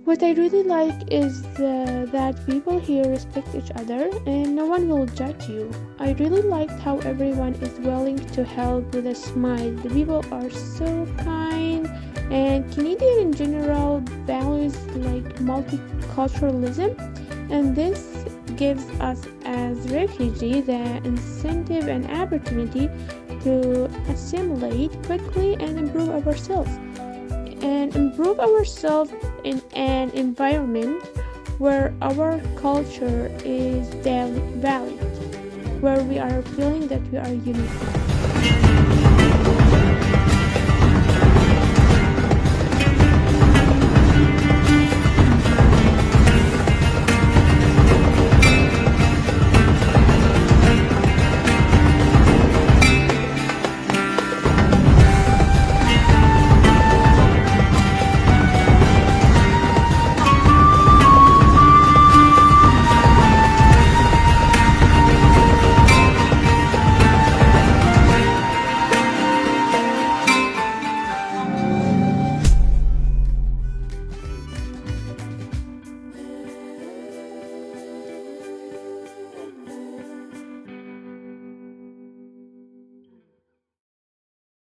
What I really like is that people here respect each other and no one will judge you. I really liked how everyone is willing to help with a smile. The people are so kind, and Canadian in general values like multiculturalism, and this gives us as refugees the incentive and opportunity to assimilate quickly and improve ourselves in an environment where our culture is valued, where we are feeling that we are unique.